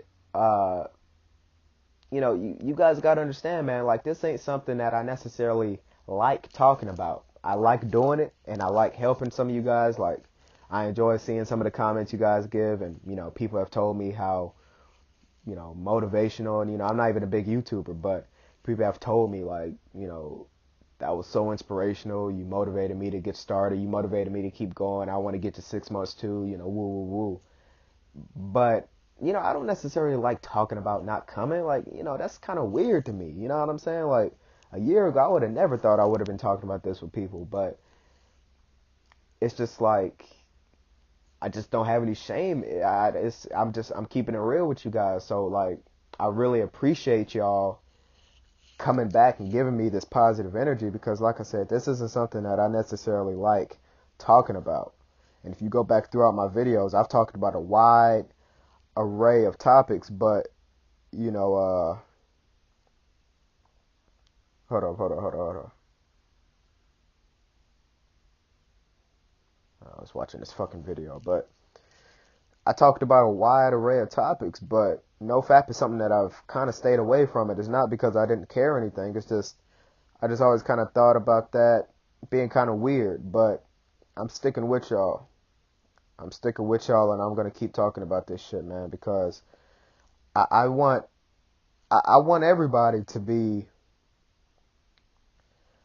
you know, you guys gotta understand, man, like this ain't something that I necessarily like talking about. I like doing it, and I like helping some of you guys. Like I enjoy seeing some of the comments you guys give, and you know, people have told me how, you know, motivational, and you know, I'm not even a big YouTuber, but people have told me, like, you know, that was so inspirational. You motivated me to get started. You motivated me to keep going. I want to get to 6 months too, you know, woo woo woo. But you know, I don't necessarily like talking about not coming. Like, you know, that's kind of weird to me. You know what I'm saying? Like a year ago, I would have never thought I would have been talking about this with people, but it's just like, I just don't have any shame. I'm keeping it real with you guys. So like, I really appreciate y'all coming back and giving me this positive energy, because like I said, this isn't something that I necessarily like talking about. And if you go back throughout my videos, I've talked about a wide array of topics, but you know, hold on. I was watching this fucking video, but I talked about a wide array of topics, but NOFAP is something that I've kind of stayed away from. It is not because I didn't care or anything. It's just, I just always kind of thought about that being kind of weird, but I'm sticking with y'all. I'm sticking with y'all, and I'm going to keep talking about this shit, man, because I want everybody to be,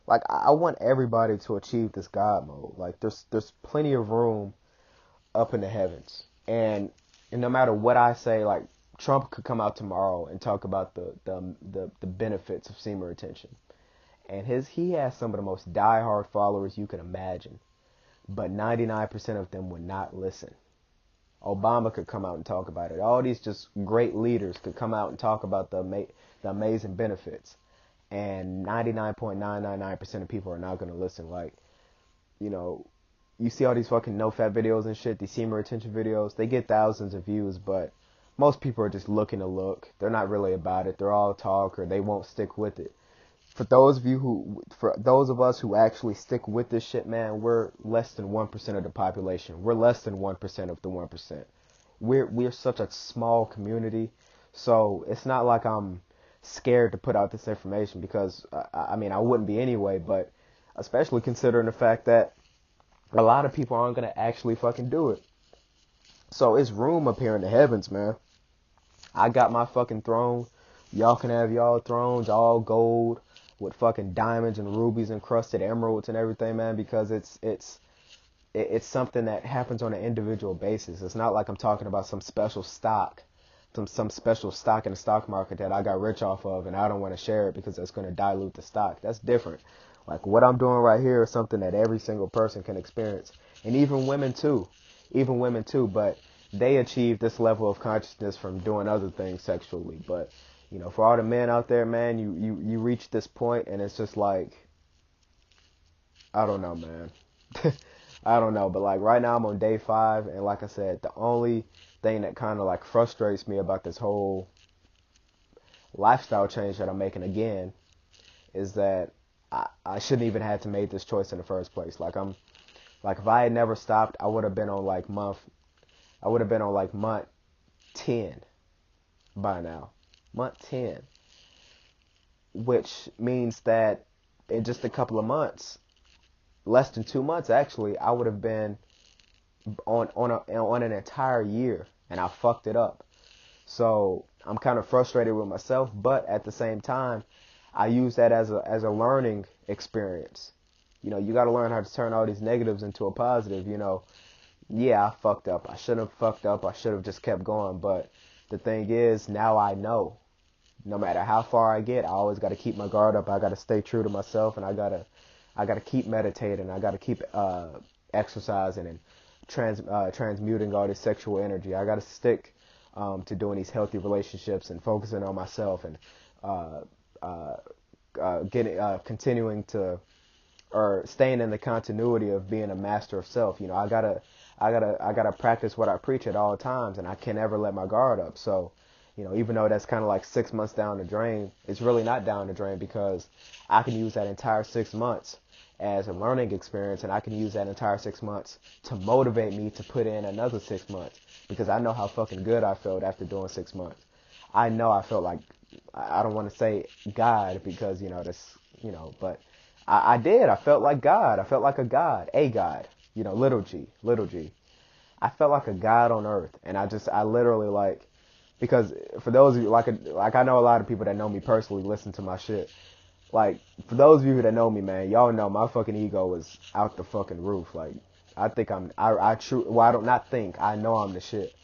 like, I want everybody to achieve this God mode. Like, there's plenty of room up in the heavens. And no matter what I say, like, Trump could come out tomorrow and talk about the benefits of semen retention. And he has some of the most diehard followers you can imagine. But 99% of them would not listen. Obama could come out and talk about it. All these just great leaders could come out and talk about the amazing benefits. And 99.999% of people are not going to listen. Like, you know, you see all these fucking NoFap videos and shit, these semen retention videos, they get thousands of views, but most people are just looking to look. They're not really about it. They're all talk, or they won't stick with it. For those of us who actually stick with this shit, man, we're less than 1% of the population. We're less than 1% of the 1%. we're such a small community, so it's not like I'm scared to put out this information because I mean I wouldn't be anyway, but especially considering the fact that a lot of people aren't gonna actually fucking do it. So it's room up here in the heavens, man. I got my fucking throne. Y'all can have y'all thrones, all gold with fucking diamonds and rubies and crusted emeralds and everything, man, because it's something that happens on an individual basis. It's not like I'm talking about some special stock, some special stock in the stock market that I got rich off of and I don't want to share it because that's going to dilute the stock. That's different. Like what I'm doing right here is something that every single person can experience. And even women too. But they achieve this level of consciousness from doing other things sexually. But, you know, for all the men out there, man, you reach this point and it's just like, I don't know, man. I don't know, but like right now I'm on day 5, and like I said, the only thing that kind of like frustrates me about this whole lifestyle change that I'm making again is that I shouldn't even have to make this choice in the first place. Like if I had never stopped, I would have been on like month 10 by now. Month 10. Which means that in just a couple of months, less than 2 months actually, I would have been on an entire year, and I fucked it up. So I'm kind of frustrated with myself, but at the same time, I use that as a learning experience. You know, you got to learn how to turn all these negatives into a positive. You know, yeah, I fucked up. I shouldn't have fucked up. I should have just kept going. But the thing is, now I know. No matter how far I get, I always got to keep my guard up. I got to stay true to myself, and I gotta keep meditating. I gotta keep exercising and transmuting all this sexual energy. I gotta stick to doing these healthy relationships and focusing on myself and continuing to or staying in the continuity of being a master of self. You know, I gotta practice what I preach at all times, and I can never let my guard up. So, you know, even though that's kind of like 6 months down the drain, it's really not down the drain because I can use that entire 6 months as a learning experience, and I can use that entire 6 months to motivate me to put in another 6 months because I know how fucking good I felt after doing 6 months. I know I felt like, I don't want to say God because, you know, that's, you know, but I did. I felt like God. I felt like a God, you know, little G. I felt like a God on earth, and I literally like, because for those of you, like I know a lot of people that know me personally listen to my shit. Like, for those of you that know me, man, y'all know my fucking ego was out the fucking roof. Like, I think I know I'm the shit.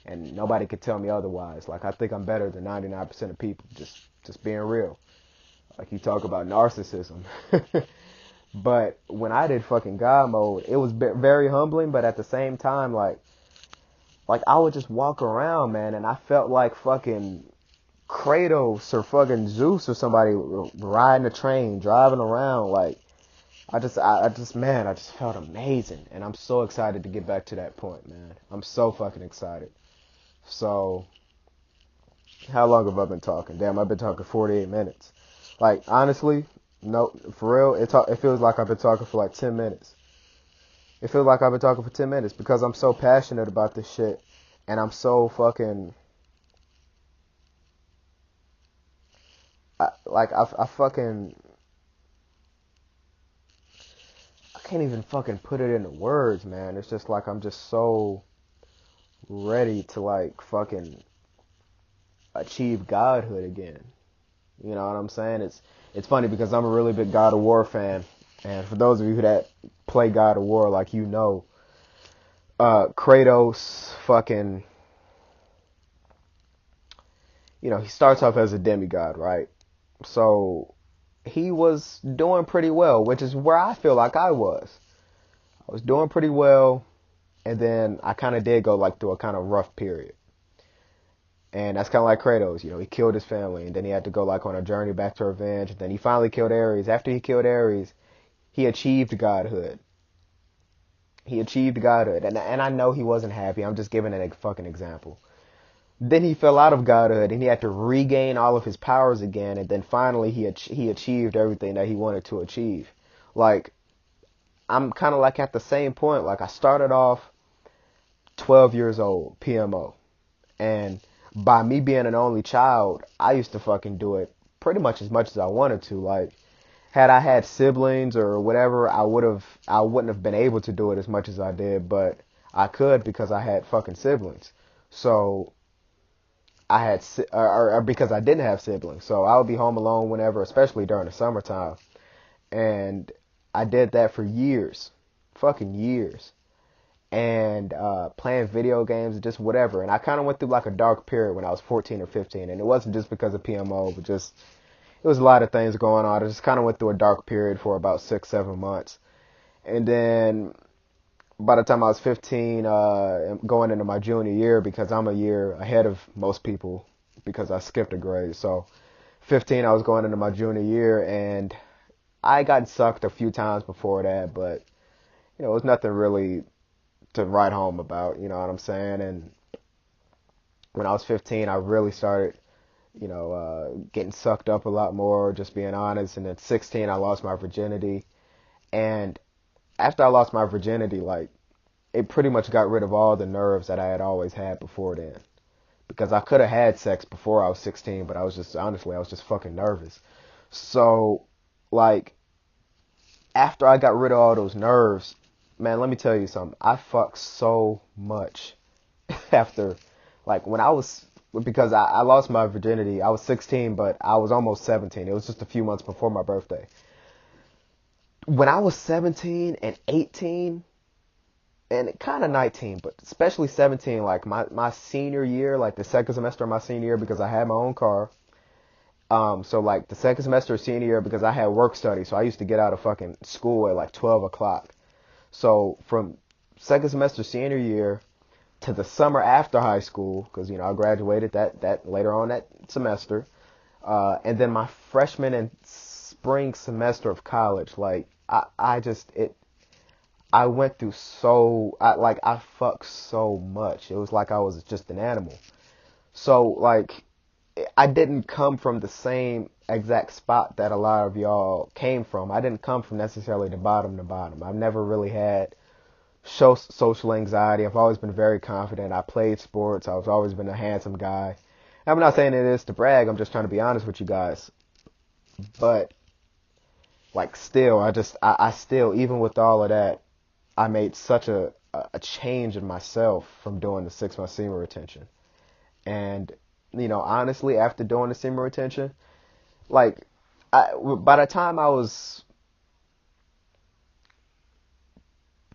And nobody could tell me otherwise. Like, I think I'm better than 99% of people, just being real. Like, you talk about narcissism. But when I did fucking God mode, it was very humbling, but at the same time, like I would just walk around, man, and I felt like fucking Kratos or fucking Zeus or somebody riding a train, driving around. Like, I just felt amazing, and I'm so excited to get back to that point, man. I'm so fucking excited. So, how long have I been talking? Damn, I've been talking 48 minutes. Like, honestly, no, for real, it feels like I've been talking for like 10 minutes. It feels like I've been talking for 10 minutes because I'm so passionate about this shit, and I'm so fucking, I can't even fucking put it into words, man. It's just like I'm just so ready to like fucking achieve godhood again. You know what I'm saying? It's funny because I'm a really big God of War fan, and for those of you that play God of War, like, you know, Kratos fucking, you know, he starts off as a demigod, right? So he was doing pretty well, which is where I feel like I was. I was doing pretty well, and then I kind of did go like through a kind of rough period. And that's kind of like Kratos, you know, he killed his family, and then he had to go like on a journey back to revenge, and then he finally killed Ares. After he killed Ares, he achieved godhood. And I know he wasn't happy. I'm just giving a fucking example. Then he fell out of godhood, and he had to regain all of his powers again, and then finally he achieved everything that he wanted to achieve. Like, I'm kind of like at the same point. Like, I started off 12 years old, PMO. And by me being an only child, I used to fucking do it pretty much as I wanted to. Like, had I had siblings or whatever, I wouldn't have been able to do it as much as I did, but I could because I had fucking siblings. So I had, or because I didn't have siblings. So I would be home alone whenever, especially during the summertime. And I did that for years, fucking years. And playing video games, just whatever. And I kind of went through like a dark period when I was 14 or 15. And it wasn't just because of PMO, but just, it was a lot of things going on. I just kind of went through a dark period for about 6-7 months. And then by the time I was 15, going into my junior year, because I'm a year ahead of most people because I skipped a grade. So 15, I was going into my junior year, and I got sucked a few times before that, but, you know, it was nothing really to write home about, you know what I'm saying? And when I was 15, I really started, you know, getting sucked up a lot more, just being honest. And at 16, I lost my virginity. And after I lost my virginity, like, it pretty much got rid of all the nerves that I had always had before then. Because I could have had sex before I was 16, but I was just, honestly, I was just fucking nervous. So, like, after I got rid of all those nerves, man, let me tell you something. I fucked so much after, like, when I was, because I lost my virginity. I was 16, but I was almost 17. It was just a few months before my birthday. When I was 17 and 18, and kind of 19, but especially 17, like my senior year, like the second semester of my senior year, because I had my own car. So like the second semester of senior year, because I had work study, so I used to get out of fucking school at like 12 o'clock. So from second semester senior year to the summer after high school, because, you know, I graduated that later on that semester, and then my freshman and spring semester of college, like I went through I fucked so much. It was like I was just an animal. So like I didn't come from the same exact spot that a lot of y'all came from. I didn't come from necessarily the bottom to bottom. I've never really had social anxiety. I've always been very confident. I played sports. I've always been a handsome guy. I'm not saying it is to brag. I'm just trying to be honest with you guys. But like still, I still, even with all of that, I made such a change in myself from doing the 6-month semen retention. And, you know, honestly, after doing the semen retention, like, by the time I was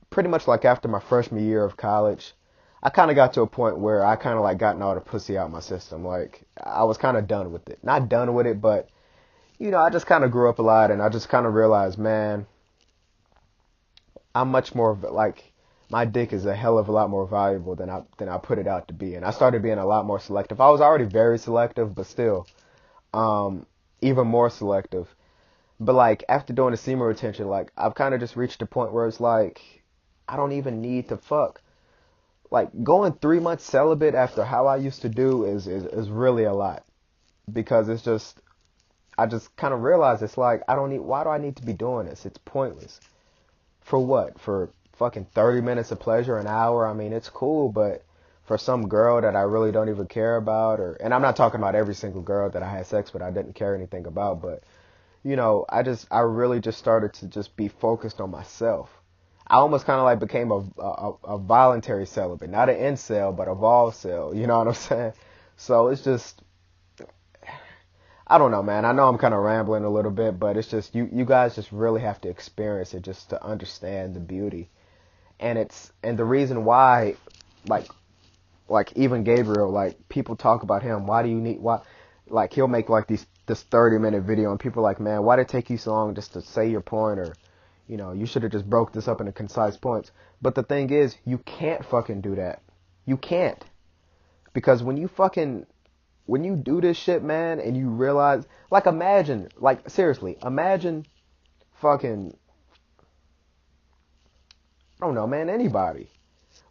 pretty much like after my freshman year of college, I kind of got to a point where I kind of like gotten all the pussy out my system. Like, I was kind of done with it. Not done with it, but, you know, I just kind of grew up a lot, and I just kind of realized, man, I'm much more like, my dick is a hell of a lot more valuable than I put it out to be. And I started being a lot more selective. I was already very selective, but still, even more selective. But like after doing the semen retention, like I've kind of just reached a point where it's like, I don't even need to fuck. Like going 3 months celibate after how I used to do is really a lot, because it's just, I just kind of realized it's like, why do I need to be doing this? It's pointless. For what? For fucking 30 minutes of pleasure, an hour? I mean, it's cool, but for some girl that I really don't even care about, and I'm not talking about every single girl that I had sex with I didn't care anything about, but, you know, I really just started to just be focused on myself. I almost kind of like became a voluntary celibate, not an incel, but a vol-cel, you know what I'm saying? So it's just, I don't know, man. I know I'm kind of rambling a little bit, but it's just, you guys just really have to experience it just to understand the beauty. And the reason why, like even Gabriel, like people talk about him. Like he'll make like this 30-minute video, and people are like, man, why did it take you so long just to say your point? Or, you know, you should have just broke this up into concise points. But the thing is, you can't fucking do that. You can't. Because when you do this shit, man, and you realize, like imagine, like seriously, imagine fucking, I don't know, man, anybody.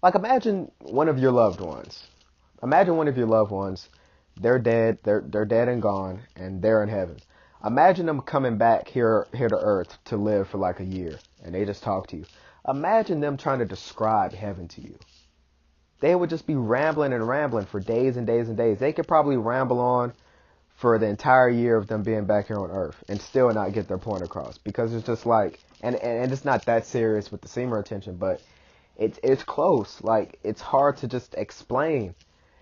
Like imagine one of your loved ones. Imagine one of your loved ones, they're dead, they're dead and gone, and they're in heaven. Imagine them coming back here to earth to live for like a year, and they just talk to you. Imagine them trying to describe heaven to you. they would just be rambling and rambling for days and days and days. They could probably ramble on for the entire year of them being back here on Earth and still not get their point across, because it's just like, and it's not that serious with the semen retention, but it's close. Like, it's hard to just explain.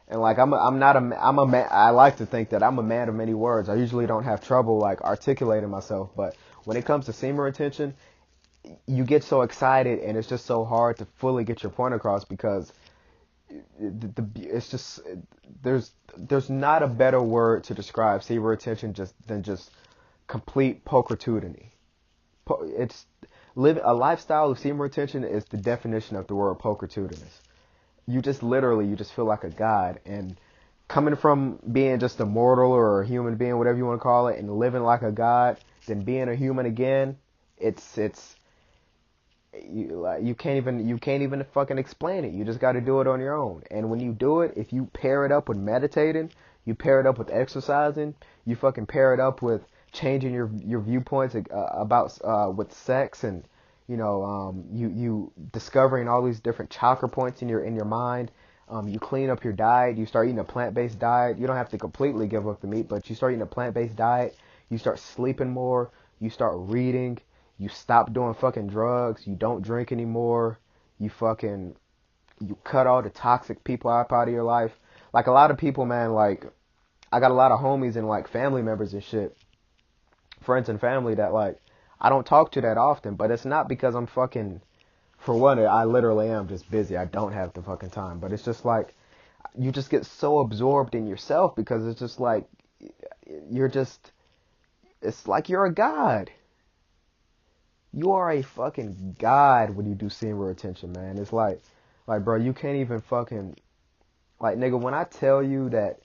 And like, I'm not a man. I like to think that I'm a man of many words. I usually don't have trouble like articulating myself, but when it comes to semen retention, you get so excited and it's just so hard to fully get your point across, because it's just, there's not a better word to describe semen retention than just complete pulchritudiny. It's a lifestyle of semen retention is the definition of the word pulchritudinous. You just feel like a god, and coming from being just a mortal or a human being, whatever you want to call it, and living like a god, then being a human again, you can't even fucking explain it. You just got to do it on your own. And when you do it, if you pair it up with meditating, you pair it up with exercising, you fucking pair it up with changing your viewpoints about with sex, and you discovering all these different chakra points in your mind. You clean up your diet. You start eating a plant-based diet. You don't have to completely give up the meat, but you start eating a plant-based diet. You start sleeping more. You start reading. You stop doing fucking drugs. You don't drink anymore. You cut all the toxic people out of your life. Like, a lot of people, man, like, I got a lot of homies and like family members and shit, friends and family that like I don't talk to that often, but it's not because I'm fucking, for one, I literally am just busy. I don't have the fucking time, but it's just like, you just get so absorbed in yourself, because it's just like, it's like you're a god. You are a fucking god when you do semen retention, man. It's like, bro, you can't even fucking, like, nigga, when I tell you that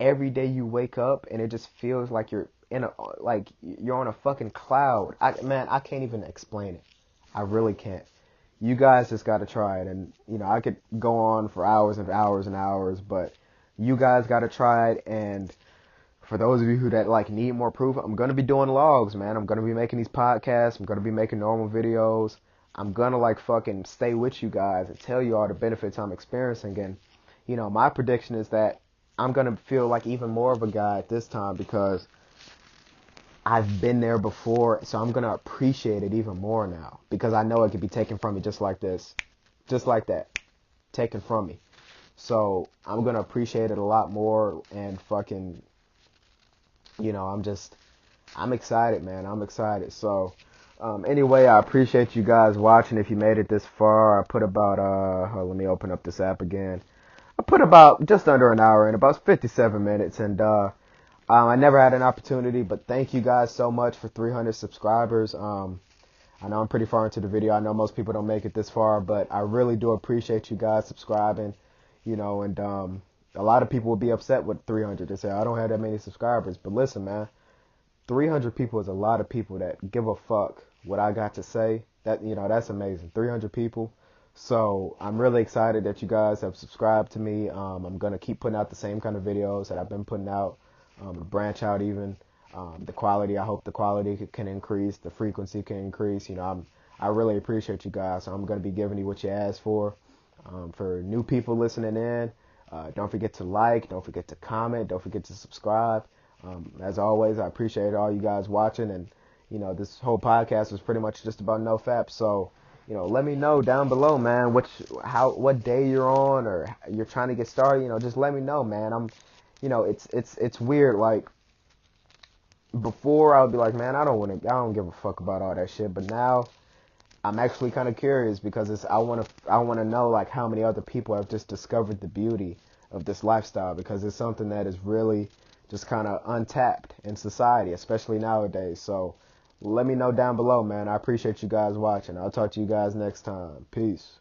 every day you wake up and it just feels like you're you're on a fucking cloud. I can't even explain it. I really can't. You guys just got to try it. And, I could go on for hours and hours and hours, but you guys got to try it. And for those of you who like need more proof, I'm going to be doing logs, man. I'm going to be making these podcasts. I'm going to be making normal videos. I'm going to like fucking stay with you guys and tell you all the benefits I'm experiencing. And, my prediction is that I'm going to feel like even more of a guy this time, because I've been there before, so I'm going to appreciate it even more now, because I know it could be taken from me just like this. Just like that. Taken from me. So I'm going to appreciate it a lot more, and fucking, I'm excited, man. I'm excited. So, anyway, I appreciate you guys watching. If you made it this far, I put about, let me open up this app again. I put about just under an hour in, about 57 minutes, and I never had an opportunity, but thank you guys so much for 300 subscribers. I know I'm pretty far into the video. I know most people don't make it this far, but I really do appreciate you guys subscribing, and a lot of people will be upset with 300. They say, I don't have that many subscribers, but listen, man, 300 people is a lot of people that give a fuck what I got to say. That's amazing. 300 people. So I'm really excited that you guys have subscribed to me. I'm going to keep putting out the same kind of videos that I've been putting out, branch out even. The quality, I hope the quality can increase, the frequency can increase. I really appreciate you guys. So I'm going to be giving you what you asked for. For new people listening in, don't forget to like, don't forget to comment, don't forget to subscribe. As always, I appreciate all you guys watching, and this whole podcast was pretty much just about NOFAP. So let me know down below, man, what day you're on, or you're trying to get started. Just let me know, man. It's weird. Like, before I would be like, man, I don't give a fuck about all that shit. But now I'm actually kind of curious, because I want to know like how many other people have just discovered the beauty of this lifestyle, because it's something that is really just kind of untapped in society, especially nowadays. So let me know down below, man. I appreciate you guys watching. I'll talk to you guys next time. Peace.